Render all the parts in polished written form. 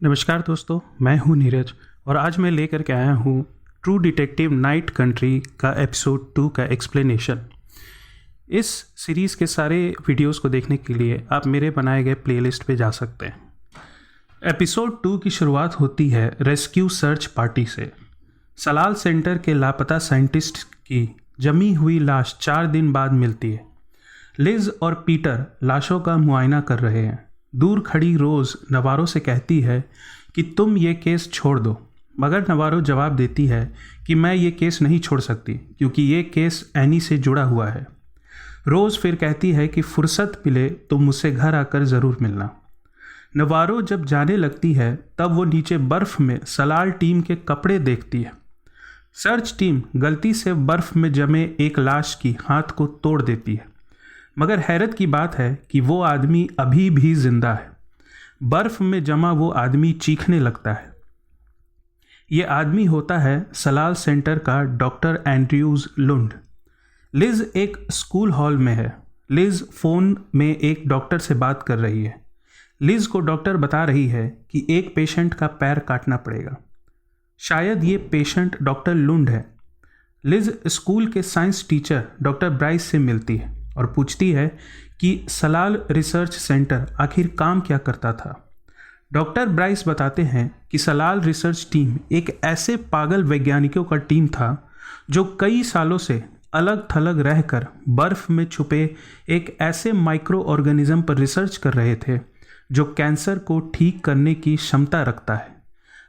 नमस्कार दोस्तों, मैं हूं नीरज और आज मैं लेकर के आया हूं ट्रू डिटेक्टिव नाइट कंट्री का एपिसोड 2 का एक्सप्लेनेशन। इस सीरीज़ के सारे वीडियोस को देखने के लिए आप मेरे बनाए गए प्लेलिस्ट पे जा सकते हैं। एपिसोड 2 की शुरुआत होती है रेस्क्यू सर्च पार्टी से। सलाल सेंटर के लापता साइंटिस्ट की जमी हुई लाश 4 दिन बाद मिलती है। लिज और पीटर लाशों का मुआयना कर रहे हैं। दूर खड़ी रोज़ नवारो से कहती है कि तुम ये केस छोड़ दो, मगर नवारो जवाब देती है कि मैं ये केस नहीं छोड़ सकती क्योंकि ये केस एनी से जुड़ा हुआ है। रोज़ फिर कहती है कि फुर्सत मिले तो मुझसे घर आकर ज़रूर मिलना। नवारो जब जाने लगती है तब वो नीचे बर्फ़ में सलाल टीम के कपड़े देखती है। सर्च टीम गलती से बर्फ़ में जमे एक लाश की हाथ को तोड़ देती है, मगर हैरत की बात है कि वो आदमी अभी भी जिंदा है। बर्फ में जमा वो आदमी चीखने लगता है। ये आदमी होता है सलाल सेंटर का डॉक्टर एंड्रयूज लुंड। लिज एक स्कूल हॉल में है। लिज फ़ोन में एक डॉक्टर से बात कर रही है। लिज को डॉक्टर बता रही है कि एक पेशेंट का पैर काटना पड़ेगा। शायद ये पेशेंट डॉक्टर लुंड है। लिज स्कूल के साइंस टीचर डॉक्टर ब्राइस से मिलती है और पूछती है कि सलाल रिसर्च सेंटर आखिर काम क्या करता था। डॉक्टर ब्राइस बताते हैं कि सलाल रिसर्च टीम एक ऐसे पागल वैज्ञानिकों का टीम था जो कई सालों से अलग थलग रहकर बर्फ में छुपे एक ऐसे माइक्रो ऑर्गेनिज्म पर रिसर्च कर रहे थे जो कैंसर को ठीक करने की क्षमता रखता है।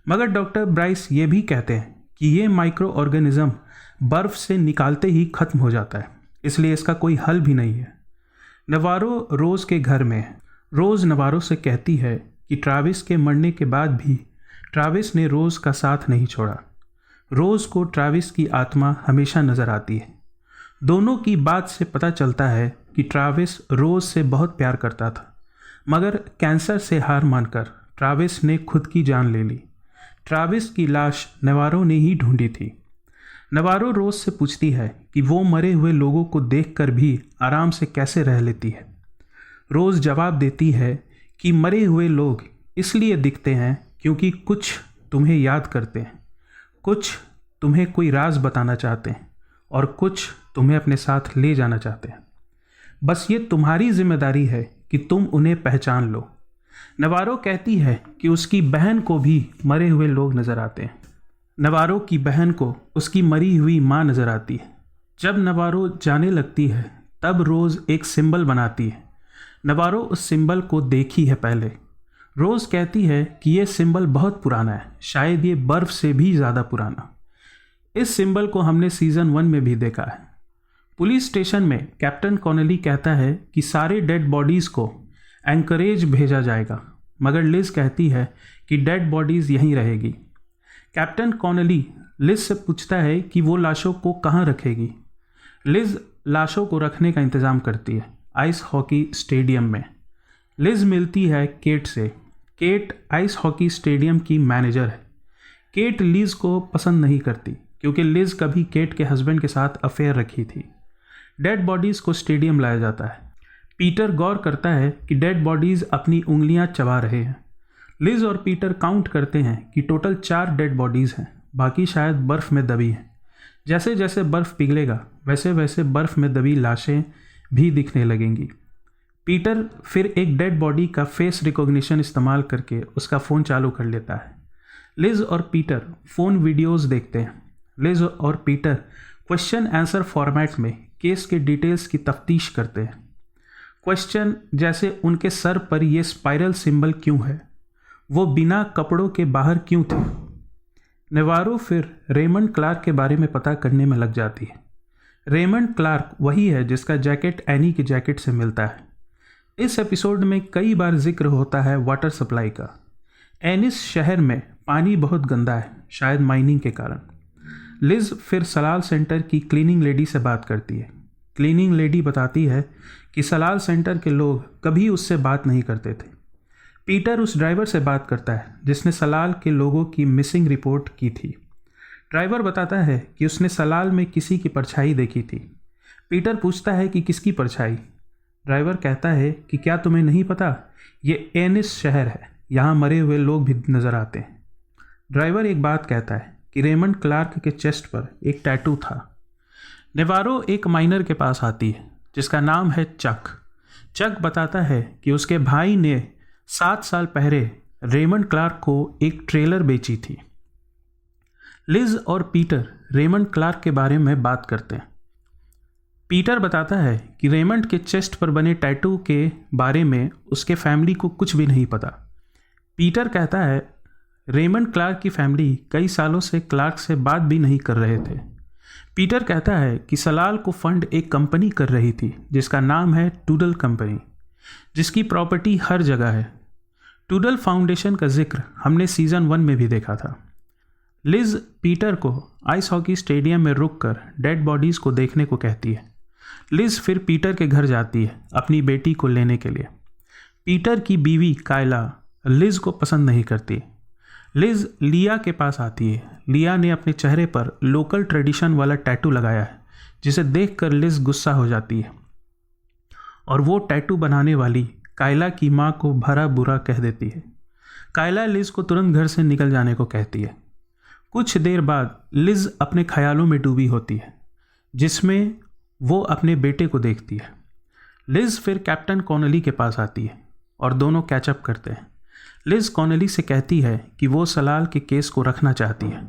मगर डॉक्टर ब्राइस ये भी कहते हैं कि ये माइक्रो ऑर्गेनिज्म बर्फ से निकालते ही खत्म हो जाता है, इसलिए इसका कोई हल भी नहीं है। नवारो रोज़ के घर में है। रोज़ नवारो से कहती है कि ट्राविस के मरने के बाद भी ट्राविस ने रोज़ का साथ नहीं छोड़ा। रोज़ को ट्राविस की आत्मा हमेशा नज़र आती है। दोनों की बात से पता चलता है कि ट्राविस रोज़ से बहुत प्यार करता था, मगर कैंसर से हार मानकर ट्राविस ने खुद की जान ले ली। ट्राविस की लाश नवारो ने ही ढूंढी थी। नवारो रोज़ से पूछती है कि वो मरे हुए लोगों को देखकर भी आराम से कैसे रह लेती है। रोज़ जवाब देती है कि मरे हुए लोग इसलिए दिखते हैं क्योंकि कुछ तुम्हें याद करते हैं, कुछ तुम्हें कोई राज बताना चाहते हैं और कुछ तुम्हें अपने साथ ले जाना चाहते हैं। बस ये तुम्हारी जिम्मेदारी है कि तुम उन्हें पहचान लो। नवारो कहती है कि उसकी बहन को भी मरे हुए लोग नज़र आते हैं। नवारो की बहन को उसकी मरी हुई माँ नज़र आती है। जब नवारो जाने लगती है तब रोज़ एक सिंबल बनाती है। नवारो उस सिंबल को देखी है पहले। रोज़ कहती है कि ये सिंबल बहुत पुराना है, शायद ये बर्फ़ से भी ज़्यादा पुराना। इस सिंबल को हमने सीज़न 1 में भी देखा है। पुलिस स्टेशन में कैप्टन कॉनली कहता है कि सारे डेड बॉडीज़ को एंकरेज भेजा जाएगा, मगर लिज कहती है कि डेड बॉडीज़ यहीं रहेगी। कैप्टन कॉनली लिज से पूछता है कि वो लाशों को कहाँ रखेगी। लिज लाशों को रखने का इंतज़ाम करती है आइस हॉकी स्टेडियम में। लिज मिलती है केट से। केट आइस हॉकी स्टेडियम की मैनेजर है। केट लिज को पसंद नहीं करती क्योंकि लिज कभी केट के हस्बैंड के साथ अफेयर रखी थी। डेड बॉडीज़ को स्टेडियम लाया जाता है। पीटर गौर करता है कि डेड बॉडीज़ अपनी उंगलियां चबा रहे हैं। लिज और पीटर काउंट करते हैं कि टोटल 4 डेड बॉडीज़ हैं, बाकी शायद बर्फ़ में दबी हैं। जैसे जैसे बर्फ़ पिघलेगा वैसे वैसे बर्फ़ में दबी लाशें भी दिखने लगेंगी। पीटर फिर एक डेड बॉडी का फेस रिकॉग्निशन इस्तेमाल करके उसका फ़ोन चालू कर लेता है। लिज और पीटर फ़ोन वीडियोज़ देखते हैं। लिज और पीटर क्वेश्चन आंसर फॉर्मेट में केस के डिटेल्स की तफ्तीश करते हैं। क्वेश्चन जैसे उनके सर पर यह स्पाइरल सिंबल क्यों है, वो बिना कपड़ों के बाहर क्यों थे। नेवारो फिर रेमंड क्लार्क के बारे में पता करने में लग जाती है। रेमंड क्लार्क वही है जिसका जैकेट एनी की जैकेट से मिलता है। इस एपिसोड में कई बार जिक्र होता है वाटर सप्लाई का। एनिस शहर में पानी बहुत गंदा है, शायद माइनिंग के कारण। लिज फिर सलाल सेंटर की क्लीनिंग लेडी से बात करती है। क्लीनिंग लेडी बताती है कि सलाल सेंटर के लोग कभी उससे बात नहीं करते थे। पीटर उस ड्राइवर से बात करता है जिसने सलाल के लोगों की मिसिंग रिपोर्ट की थी। ड्राइवर बताता है कि उसने सलाल में किसी की परछाई देखी थी। पीटर पूछता है कि किसकी परछाई। ड्राइवर कहता है कि क्या तुम्हें नहीं पता, ये एनिस शहर है, यहाँ मरे हुए लोग भी नज़र आते हैं। ड्राइवर एक बात कहता है कि रेमंड क्लार्क के चेस्ट पर एक टैटू था। नेवारो एक माइनर के पास आती है जिसका नाम है चक। चक बताता है कि उसके भाई ने 7 साल पहले रेमंड क्लार्क को एक ट्रेलर बेची थी। लिज और पीटर रेमंड क्लार्क के बारे में बात करते हैं। पीटर बताता है कि रेमंड के चेस्ट पर बने टैटू के बारे में उसके फैमिली को कुछ भी नहीं पता। पीटर कहता है रेमंड क्लार्क की फैमिली कई सालों से क्लार्क से बात भी नहीं कर रहे थे। पीटर कहता है कि सलाल को फंड एक कंपनी कर रही थी जिसका नाम है टूडल कंपनी, जिसकी प्रॉपर्टी हर जगह है। टूडल फाउंडेशन का जिक्र हमने सीज़न 1 में भी देखा था। लिज पीटर को आइस हॉकी स्टेडियम में रुककर डेड बॉडीज़ को देखने को कहती है। लिज फिर पीटर के घर जाती है अपनी बेटी को लेने के लिए। पीटर की बीवी कायला लिज को पसंद नहीं करती। लिज लिया के पास आती है। लिया ने अपने चेहरे पर लोकल ट्रेडिशन वाला टैटू लगाया है जिसे देखकर लिज गुस्सा हो जाती है और वो टैटू बनाने वाली कायला की माँ को भरा बुरा कह देती है। कायला लिज को तुरंत घर से निकल जाने को कहती है। कुछ देर बाद लिज अपने ख्यालों में डूबी होती है जिसमें वो अपने बेटे को देखती है। लिज फिर कैप्टन कॉनली के पास आती है और दोनों कैचअप करते हैं। लिज कॉनली से कहती है कि वो सलाल के केस को रखना चाहती है,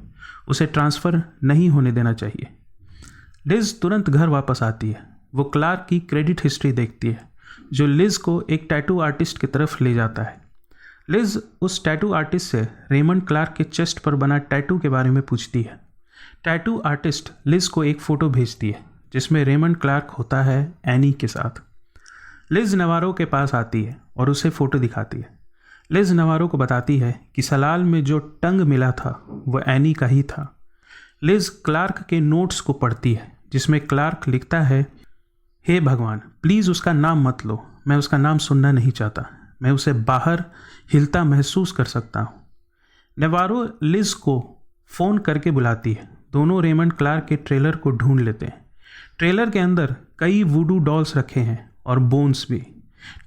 उसे ट्रांसफ़र नहीं होने देना चाहिए। लिज तुरंत घर वापस आती है। वो क्लार्क की क्रेडिट हिस्ट्री देखती है जो लिज को एक टैटू आर्टिस्ट की तरफ ले जाता है। लिज उस टैटू आर्टिस्ट से रेमंड क्लार्क के चेस्ट पर बना टैटू के बारे में पूछती है। टैटू आर्टिस्ट लिज को एक फ़ोटो भेजती है जिसमें रेमंड क्लार्क होता है एनी के साथ। लिज नवारो के पास आती है और उसे फ़ोटो दिखाती है। लिज नवारो को बताती है कि सलाल में जो टंग मिला था वह एनी का ही था। लिज क्लार्क के नोट्स को पढ़ती है जिसमें क्लार्क लिखता है, हे भगवान प्लीज़ उसका नाम मत लो, मैं उसका नाम सुनना नहीं चाहता, मैं उसे बाहर हिलता महसूस कर सकता हूँ। नेवारो लिज को फ़ोन करके बुलाती है। दोनों रेमंड क्लार्क के ट्रेलर को ढूंढ लेते हैं। ट्रेलर के अंदर कई वुडू डॉल्स रखे हैं और बोन्स भी।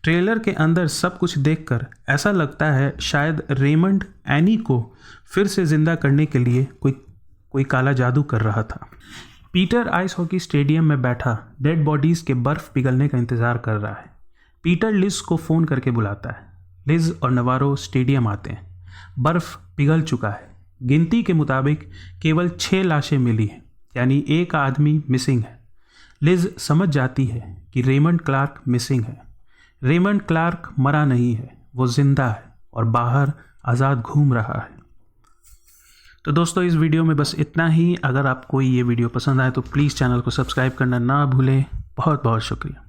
ट्रेलर के अंदर सब कुछ देखकर ऐसा लगता है शायद रेमंड एनी को फिर से ज़िंदा करने के लिए कोई काला जादू कर रहा था। पीटर आइस हॉकी स्टेडियम में बैठा डेड बॉडीज़ के बर्फ़ पिघलने का इंतज़ार कर रहा है। पीटर लिज को फ़ोन करके बुलाता है। लिज और नवारो स्टेडियम आते हैं। बर्फ़ पिघल चुका है। गिनती के मुताबिक केवल 6 लाशें मिली हैं, यानी एक आदमी मिसिंग है। लिज समझ जाती है कि रेमंड क्लार्क मिसिंग है। रेमंड क्लार्क मरा नहीं है, वो जिंदा है और बाहर आज़ाद घूम रहा है। तो दोस्तों इस वीडियो में बस इतना ही। अगर आपको ये वीडियो पसंद आए तो प्लीज़ चैनल को सब्सक्राइब करना ना भूलें। बहुत बहुत शुक्रिया।